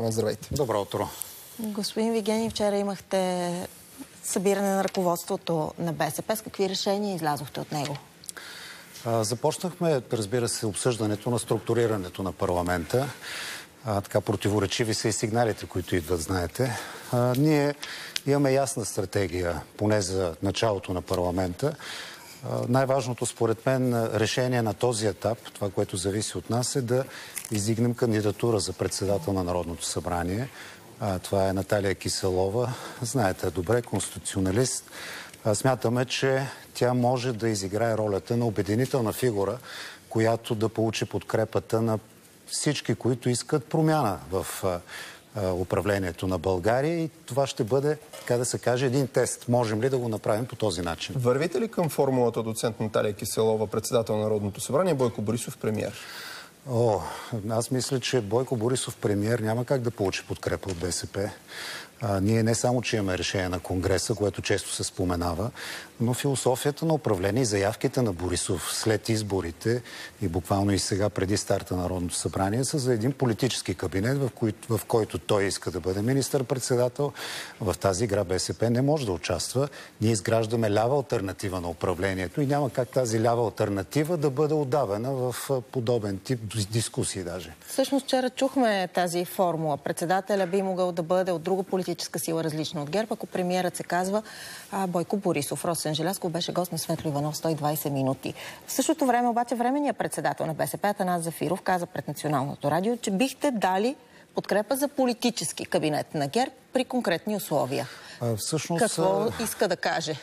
Здравейте. Добро утро. Господин Вигенин, вчера имахте събиране на ръководството на БСП. С какви решения излязохте от него? Започнахме, разбира се, обсъждането на структурирането на парламента. Така противоречиви са и сигналите, които идват, знаете. Ние имаме ясна стратегия, поне за началото на парламента. Най-важното, според мен, решение на този етап, това, което зависи от нас, е да издигнем кандидатура за председател на Народното събрание. Това е Наталия Киселова. Знаете добре, конституционалист. Смятаме, че тя може да изиграе ролята на обединителна фигура, която да получи подкрепата на всички, които искат промяна в управлението на България, и това ще бъде, така да се каже, един тест. Можем ли да го направим по този начин? Вървите ли към формулата доцент Наталия Киселова, председател на Народното събрание, Бойко Борисов премиер? Аз мисля, че Бойко Борисов премиер няма как да получи подкрепа от БСП. Ние не само, че имаме решение на Конгреса, което често се споменава, но философията на управление и заявките на Борисов след изборите и буквално и сега преди старта на Народното събрание са за един политически кабинет, в който той иска да бъде министър-председател. В тази игра БСП не може да участва. Ние изграждаме лява алтернатива на управлението и няма как тази лява алтернатива да бъде отдавена в подобен тип дискусии даже. Всъщност вчера чухме тази формула. Председателя би могъл да бъде от друга политическа сила, различна от ГЕРБ, ако премиерът се казва Бойко Борисов. Росен Желязков беше гост на Светло Иванов 120 минути. В същото време обаче временният председател на БСП Атанас Зафиров каза пред Националното радио, че бихте дали подкрепа за политически кабинет на ГЕРБ при конкретни условия. Всъщност, какво иска да каже?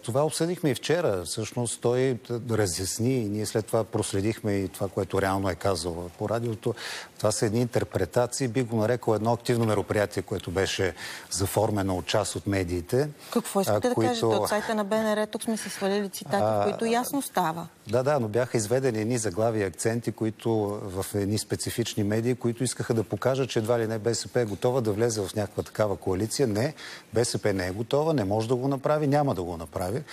Това обсъдихме и вчера. Всъщност той разясни и ние след това проследихме и това, което реално е казал по радиото. Това са едни интерпретации. Би го нарекал едно активно мероприятие, което беше заформено от част от медиите. Какво искате да кажете? От сайта на БНР тук сме се свалили цитати, в които ясно става. Да, но бяха изведени едни заглави и акценти, които в едни специфични медии, които искаха да покажат, че едва ли не БСП е готова да влезе в някаква такава коалиция. Не, БСП не е готова, не може да го направи, няма да го направи.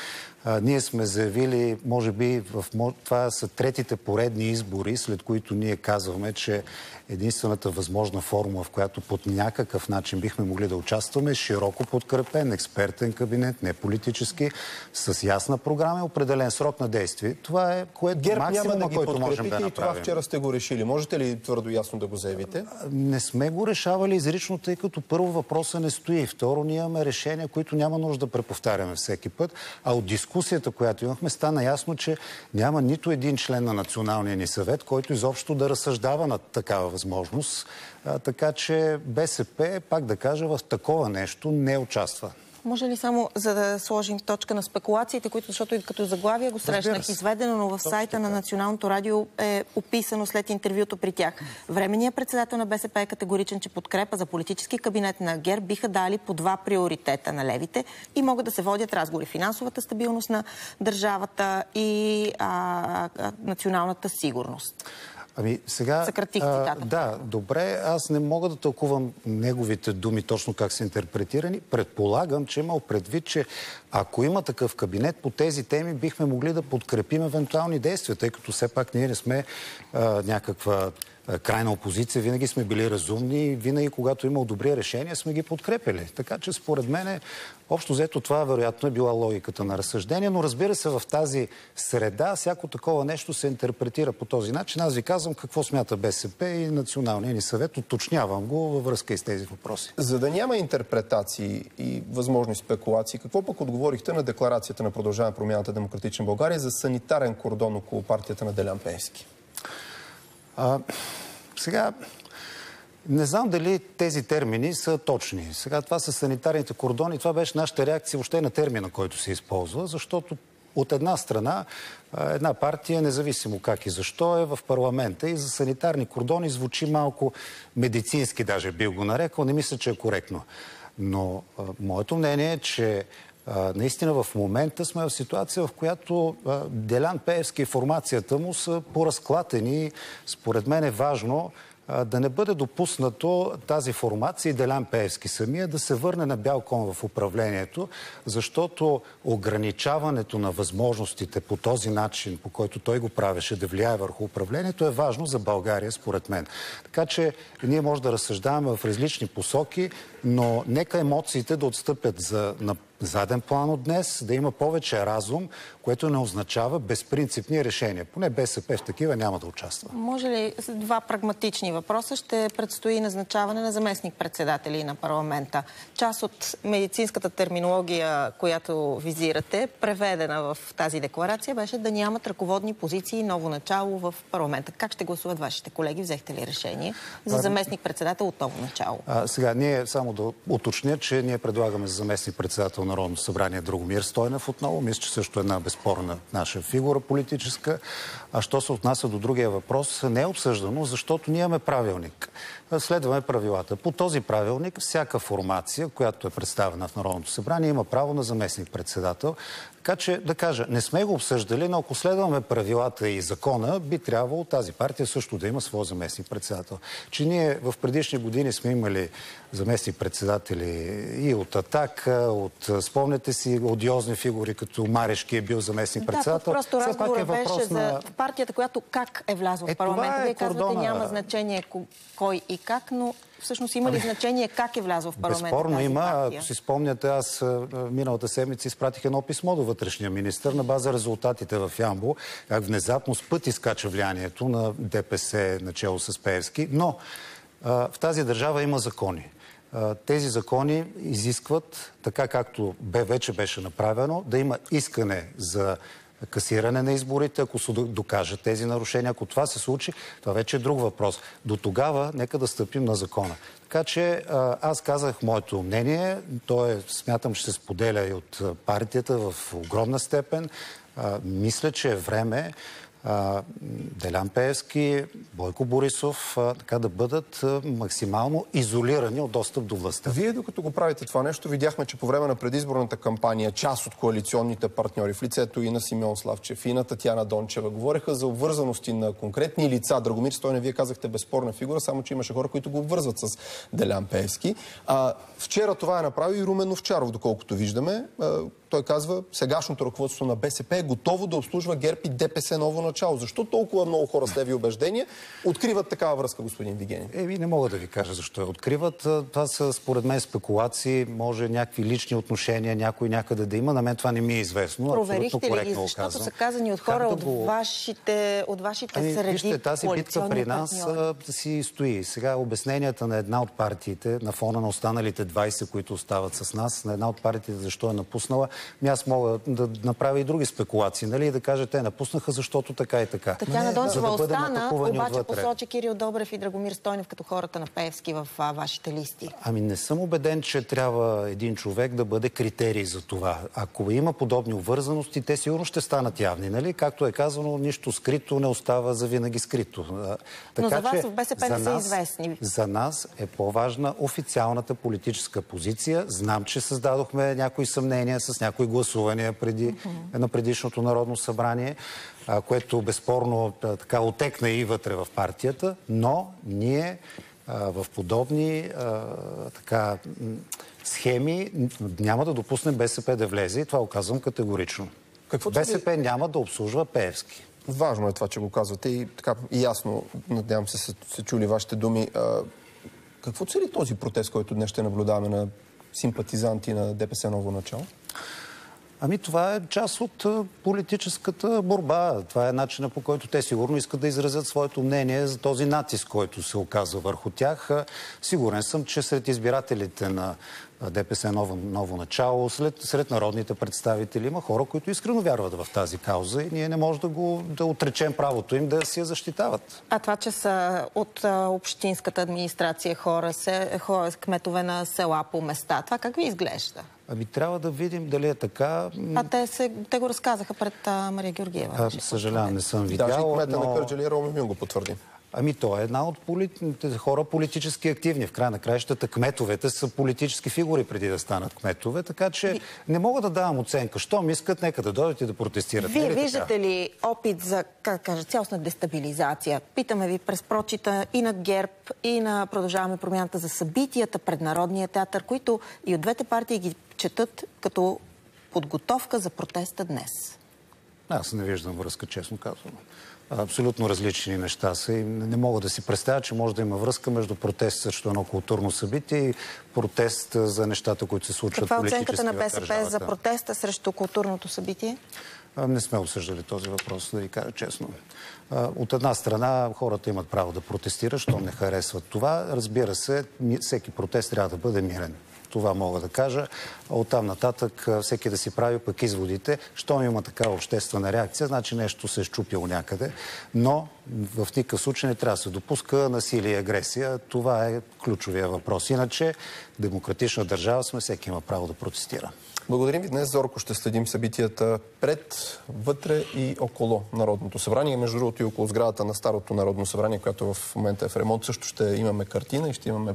Ние сме заявили, може би, това са третите поредни избори, след които ние казваме, че единствената възможна формула, в която под някакъв начин бихме могли да участваме, е широко подкрепен, експертен кабинет, не политически, с ясна програма и определен срок на действие. Това е максимума, който можем да направим. И това вчера сте го решили. Можете ли твърдо ясно да го заявите? Не сме го решавали изрично, тъй като първо въпроса не стои. Второ, ние имаме решения, които няма нужда да преповтаряме всеки път, а от дискусията, която имахме, стана ясно, че няма нито един член на Националния ни съвет, който изобщо да разсъждава на такава възможност. Така че БСП, пак да кажа, в такова нещо не участва. Може ли само, за да сложим точка на спекулациите, които, защото и като заглавие го срещнах изведено, но в сайта на Националното радио е описано след интервюто при тях. Временният председател на БСП е категоричен, че подкрепа за политически кабинет на ГЕРБ биха дали по два приоритета на левите и могат да се водят разговори. Финансовата стабилност на държавата и националната сигурност. Сега... Съкратих цитата. Да, добре. Аз не мога да тълкувам неговите думи точно как са интерпретирани. Предполагам, че имал предвид, че ако има такъв кабинет, по тези теми бихме могли да подкрепим евентуални действия, тъй като все пак ние не сме някаква крайна опозиция, винаги сме били разумни и винаги, когато имал добри решения, сме ги подкрепили. Така че според мен, общо взето това вероятно е била логиката на разсъждение, но разбира се, в тази среда всяко такова нещо се интерпретира по този начин. Аз ви казвам какво смята БСП и Националния ни съвет, уточнявам го във връзка и с тези въпроси. За да няма интерпретации и възможни спекулации, какво пък отговорихте на декларацията на Продължаваме промяната Демократична България за санитарен кордон около партията на Делян Пеевски? Сега, не знам дали тези термини са точни. Сега това са санитарните кордони. Това беше нашата реакция въобще на термина, който се използва, защото от една страна една партия, независимо как и защо, е в парламента и за санитарни кордони звучи малко медицински, даже бил го нарекал. Не мисля, че е коректно. Но моето мнение е, че наистина в момента сме в ситуация, в която Делян Пеевски и формацията му са поразклатени. Според мен е важно да не бъде допуснато тази формация и Делян Пеевски самия да се върне на бял кон в управлението, защото ограничаването на възможностите по този начин, по който той го правеше, да влияе върху управлението, е важно за България, според мен. Така че ние може да разсъждаваме в различни посоки, но нека емоциите да отстъпят на заден план от днес, да има повече разум, което не означава безпринципни решения. Поне БСП в такива няма да участва. Може ли два прагматични въпроса? Ще предстои назначаване на заместник-председатели на парламента. Част от медицинската терминология, която визирате, преведена в тази декларация, беше да нямат ръководни позиции и ново начало в парламента. Как ще гласуват вашите колеги? Взехте ли решение за заместник-председател от ново начало? Сега, ние само да уточня, че ние предлагаме за заместник-председател на Народното събрание Драгомир Стойнев отново. Мисля, че също една безспорна наша фигура политическа. А що се отнася до другия въпрос, не е обсъждано, защото ние имаме правилник. Следваме правилата. По този правилник всяка формация, която е представена в Народното събрание, има право на заместник-председател. Така че, да кажа, не сме го обсъждали, но ако следваме правилата и закона, би трябвало тази партия също да има своя заместник-председател. Че ние в предишни години сме имали заместник-председатели и от АТАК, спомняте си, одиозни фигури, като Марешки е бил заместник-председател. Да, просто разговорът беше за партията, която как е влязла в парламента. Вие казвате, няма значение кой и как, но всъщност има ли значение как е влязъл в парламента? Безспорно има. Ако си спомняте, аз миналата седмица изпратих едно писмо до вътрешния министър на база резултатите в Ямбол, как внезапно с пъти скача влиянието на ДПС начело с Пеевски. Но в тази държава има закони. Тези закони изискват, така както вече беше направено, да има искане за касиране на изборите, ако се докажат тези нарушения. Ако това се случи, това вече е друг въпрос. До тогава нека да стъпим на закона. Така че аз казах моето мнение. Смятам, че се споделя и от партията в огромна степен. Мисля, че е време Делян Пеевски, Бойко Борисов така да бъдат максимално изолирани от достъп до властта. Вие, докато го правите това нещо, видяхме, че по време на предизборната кампания част от коалиционните партньори в лицето и на Симеон Славчев, и на Татяна Дончева говореха за обвързаности на конкретни лица. Драгомир Стойнев, вие казахте безспорна фигура, само че имаше хора, които го обвързват с Делян Пеевски. Вчера това е направил и Румен Овчаров, доколкото виждаме. Той казва, сегашното ръководство на БСП е готово да обслужва ГЕРБ и ДПС ново начало. Защо толкова много хора с леви убеждения откриват такава връзка, господин Вигенин? Не мога да ви кажа защо я откриват. Това са, според мен, спекулации, може някакви лични отношения, някой някъде да има. На мен това не ми е известно. Проверихте ли ги, защото са казани от хора от вашите среди. Вижте, тази битка при нас си стои. Сега обясненията на една от партиите, на фона на останалите 20, които остават с нас, на една от партиите защо е напуснала, аз мога да направя и други спекулации, нали, и да кажа, те напуснаха, защото така и така. Татяна Дончева остана, обаче посочи Кирил Добрев и Драгомир Стойнев като хората на Пеевски в вашите листи. Не съм убеден, че трябва един човек да бъде критерий за това. Ако има подобни обвързаности, те сигурно ще станат явни, нали? Както е казано, нищо скрито не остава завинаги скрито. Но за вас в БСП не са известни. За нас е по-важна официалната политическа позиция. Знам, че създадохме някои съмнения с някои гласувания на предишното Народно събрание, което безспорно така отекна и вътре в партията, но ние в подобни схеми няма да допуснем БСП да влезе и това го казвам категорично. БСП няма да обслужва Пеевски. Важно е това, че го казвате и така ясно, надявам се чули вашите думи. Какво цели този протест, който днес ще наблюдаваме на симпатизанти на ДПС ново начало? Това е част от политическата борба. Това е начинът, по който те сигурно искат да изразят своето мнение за този натиск, който се оказва върху тях. Сигурен съм, че сред избирателите на ДПС ново начало, сред народните представители има хора, които искрено вярват в тази кауза и ние не можем да отречем правото им да си я защитават. А това, че са от общинската администрация хора, кметове на села по места, това как ви изглежда? Трябва да видим дали е така. Те го разказаха пред Мария Георгиева. Съжалявам, не съм видял. Даже и кмета на Кърджали Роми Мюн го потвърди. Ами то е една от хора политически активни. В края на краищата кметовете са политически фигури преди да станат кметове, така че не мога да давам оценка. Щом искат, нека да дойдат и да протестират. Вие виждате ли опит за, как кажа, цялостна дестабилизация? Питаме ви през прочита и на ГЕРБ, и на Продължаваме промяната за събитията пред Народния театър, които и от двете партии ги четат като подготовка за протеста днес. Аз не виждам връзка, честно казвам. Абсолютно различни неща са и не мога да си представя, че може да има връзка между протест срещу едно културно събитие и протест за нещата, които се случват политически в държавата. Каква е оценката на БСП за протеста срещу културното събитие? Не сме обсъждали този въпрос, да ви кажа честно. От една страна, хората имат право да протестират, щом не харесват това. Разбира се, всеки протест трябва да бъде мирен. Това мога да кажа. Оттам нататък всеки да си прави пък изводите. Щом има такава обществена реакция, значи нещо се е счупило някъде. Но в никакъв случай не трябва да се допуска насилие и агресия. Това е ключовия въпрос. Иначе, демократична държава сме, всеки има право да протестира. Благодарим ви. Днес зорко ще следим събитията пред, вътре и около Народното събрание. Между другото и около сградата на Старото Народно събрание, която в момента е в ремонт, също ще имаме картина и ще имаме